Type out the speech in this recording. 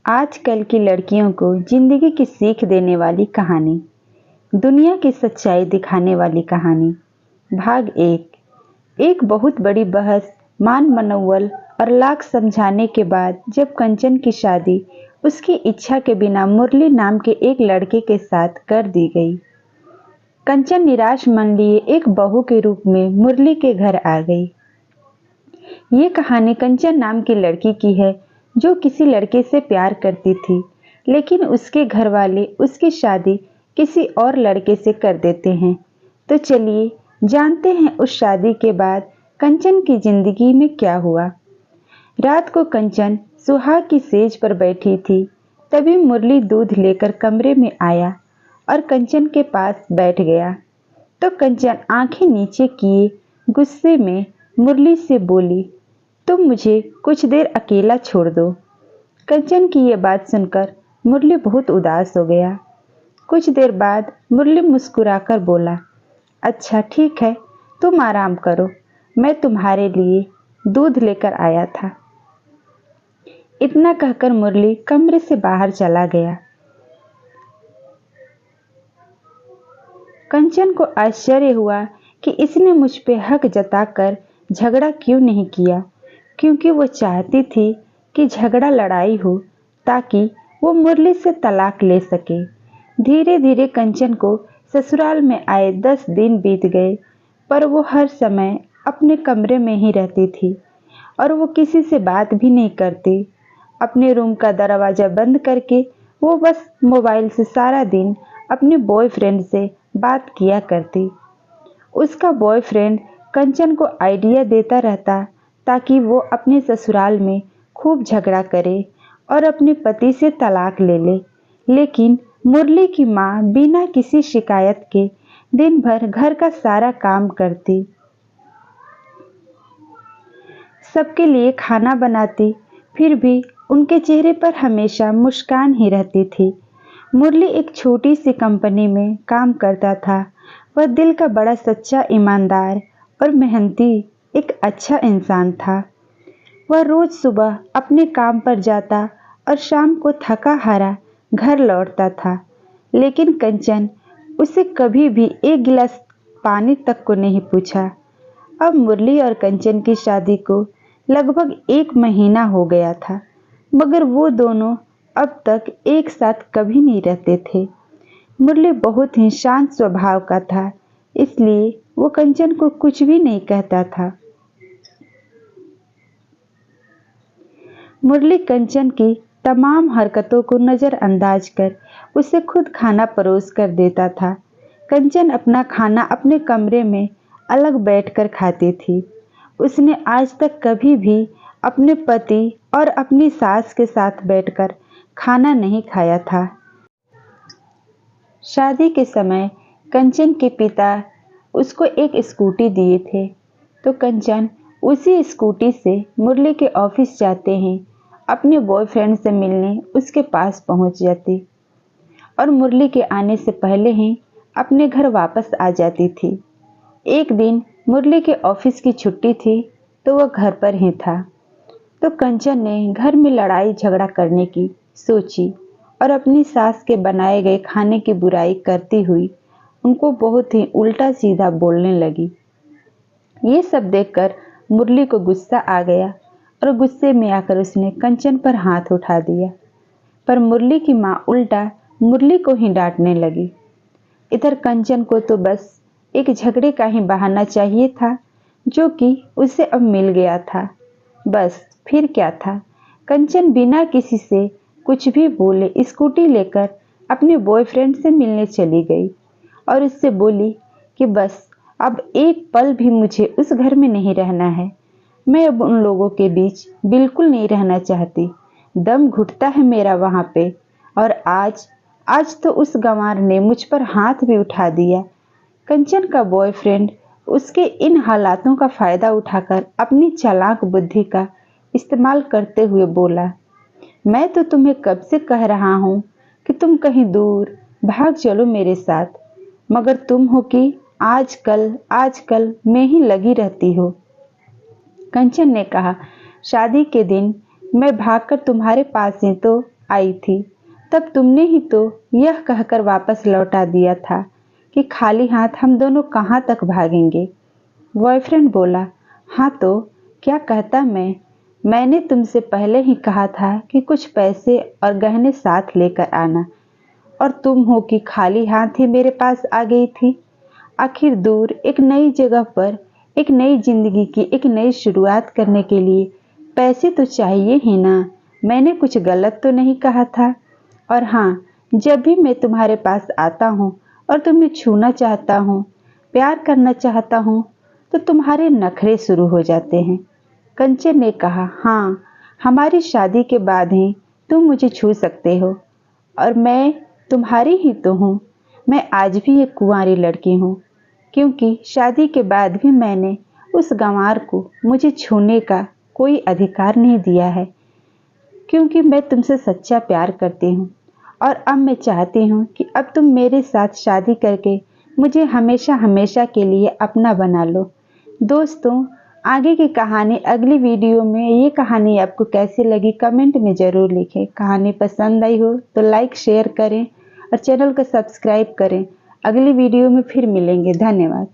आजकल की लड़कियों को जिंदगी की सीख देने वाली कहानी, दुनिया की सच्चाई दिखाने वाली कहानी। भाग एक बहुत बड़ी बहस, मान मनौवल और लाख समझाने के बाद जब कंचन की शादी उसकी इच्छा के बिना मुरली नाम के एक लड़के के साथ कर दी गई। कंचन निराश मन लिए एक बहू के रूप में मुरली के घर आ गई। ये कहानी कंचन नाम की लड़की की है जो किसी लड़के से प्यार करती थी, लेकिन उसके घर वाले उसकी शादी किसी और लड़के से कर देते हैं। तो चलिए जानते हैं उस शादी के बाद कंचन की जिंदगी में क्या हुआ। रात को कंचन सुहाग की सेज पर बैठी थी, तभी मुरली दूध लेकर कमरे में आया और कंचन के पास बैठ गया। तो कंचन आंखें नीचे किए गुस्से में मुरली से बोली, तुम मुझे कुछ देर अकेला छोड़ दो। कंचन की यह बात सुनकर मुरली बहुत उदास हो गया। कुछ देर बाद मुरली मुस्कुराकर बोला, अच्छा ठीक है, तुम आराम करो, मैं तुम्हारे लिए दूध लेकर आया था। इतना कहकर मुरली कमरे से बाहर चला गया। कंचन को आश्चर्य हुआ कि इसने मुझ पे हक जताकर झगड़ा क्यों नहीं किया, क्योंकि वो चाहती थी कि झगड़ा लड़ाई हो ताकि वो मुरली से तलाक ले सके। धीरे धीरे कंचन को ससुराल में आए 10 दिन बीत गए, पर वो हर समय अपने कमरे में ही रहती थी और वो किसी से बात भी नहीं करती। अपने रूम का दरवाजा बंद करके वो बस मोबाइल से सारा दिन अपने बॉयफ्रेंड से बात किया करती। उसका बॉयफ्रेंड कंचन को आइडिया देता रहता ताकि वो अपने ससुराल में खूब झगड़ा करे और अपने पति से तलाक ले ले, लेकिन मुरली की माँ बिना किसी शिकायत के दिन भर घर का सारा काम करती, सबके लिए खाना बनाती, फिर भी उनके चेहरे पर हमेशा मुस्कान ही रहती थी। मुरली एक छोटी सी कंपनी में काम करता था। वह दिल का बड़ा सच्चा, ईमानदार और मेहनती एक अच्छा इंसान था। वह रोज सुबह अपने काम पर जाता और शाम को थका हारा घर लौटता था, लेकिन कंचन उसे कभी भी एक गिलास पानी तक को नहीं पूछा। अब मुरली और कंचन की शादी को लगभग 1 महीना हो गया था, मगर वो दोनों अब तक एक साथ कभी नहीं रहते थे। मुरली बहुत ही शांत स्वभाव का था, इसलिए वो कंचन को कुछ भी नहीं कहता था। मुरली कंचन की तमाम हरकतों को नज़रअंदाज कर उसे खुद खाना परोस कर देता था। कंचन अपना खाना अपने कमरे में अलग बैठकर खाती थी। उसने आज तक कभी भी अपने पति और अपनी सास के साथ बैठकर खाना नहीं खाया था। शादी के समय कंचन के पिता उसको एक स्कूटी दिए थे, तो कंचन उसी स्कूटी से मुरली के ऑफिस जाते हैं अपने बॉयफ्रेंड से मिलने उसके पास पहुंच जाती और मुरली के आने से पहले ही अपने घर वापस आ जाती थी। एक दिन मुरली के ऑफिस की छुट्टी थी, तो वह घर पर ही था। तो कंचन ने घर में लड़ाई झगड़ा करने की सोची और अपनी सास के बनाए गए खाने की बुराई करती हुई उनको बहुत ही उल्टा सीधा बोलने लगी। ये सब देखकर मुरली को गुस्सा आ गया और गुस्से में आकर उसने कंचन पर हाथ उठा दिया, पर मुरली की माँ उल्टा मुरली को ही डांटने लगी। इधर कंचन को तो बस एक झगड़े का ही बहाना चाहिए था, जो कि उसे अब मिल गया था। बस फिर क्या था, कंचन बिना किसी से कुछ भी बोले स्कूटी लेकर अपने बॉयफ्रेंड से मिलने चली गई और उससे बोली कि बस अब एक पल भी मुझे उस घर में नहीं रहना है। मैं अब उन लोगों के बीच बिल्कुल नहीं रहना चाहती। दम घुटता है मेरा वहाँ पे। और आज तो उस गंवार ने मुझ पर हाथ भी उठा दिया। कंचन का बॉयफ्रेंड उसके इन हालातों का फायदा उठाकर अपनी चालाक बुद्धि का इस्तेमाल करते हुए बोला, मैं तो तुम्हें कब से कह रहा हूँ कि तुम कहीं दूर भाग चलो मेरे साथ, मगर तुम हो कि आजकल में ही लगी रहती हो। कंचन ने कहा, शादी के दिन मैं भागकर तुम्हारे पास ही तो आई थी तब तुमने ही तो यह कहकर वापस लौटा दिया था कि खाली हाथ हम दोनों कहाँ तक भागेंगे। बॉयफ्रेंड बोला, हाँ तो क्या कहता मैंने तुमसे पहले ही कहा था कि कुछ पैसे और गहने साथ लेकर आना, और तुम हो कि खाली हाथ ही मेरे पास आ गई थी। आखिर दूर एक नई जगह पर एक नई जिंदगी की एक नई शुरुआत करने के लिए पैसे तो चाहिए ही ना। मैंने कुछ गलत तो नहीं कहा था। और हाँ, जब भी मैं तुम्हारे पास आता हूँ और तुम्हें छूना चाहता हूँ, प्यार करना चाहता हूँ, तो तुम्हारे नखरे शुरू हो जाते हैं। कंचन ने कहा, हाँ, हमारी शादी के बाद ही तुम मुझे छू सकते हो, और मैं तुम्हारी ही तो हूँ। मैं आज भी एक कुंवारी लड़की हूँ, क्योंकि शादी के बाद भी मैंने उस गंवार को मुझे छूने का कोई अधिकार नहीं दिया है, क्योंकि मैं तुमसे सच्चा प्यार करती हूँ। और अब मैं चाहती हूँ कि अब तुम मेरे साथ शादी करके मुझे हमेशा हमेशा के लिए अपना बना लो। दोस्तों, आगे की कहानी अगली वीडियो में। ये कहानी आपको कैसी लगी कमेंट में ज़रूर लिखें। कहानी पसंद आई हो तो लाइक शेयर करें और चैनल को सब्सक्राइब करें। अगली वीडियो में फिर मिलेंगे। धन्यवाद।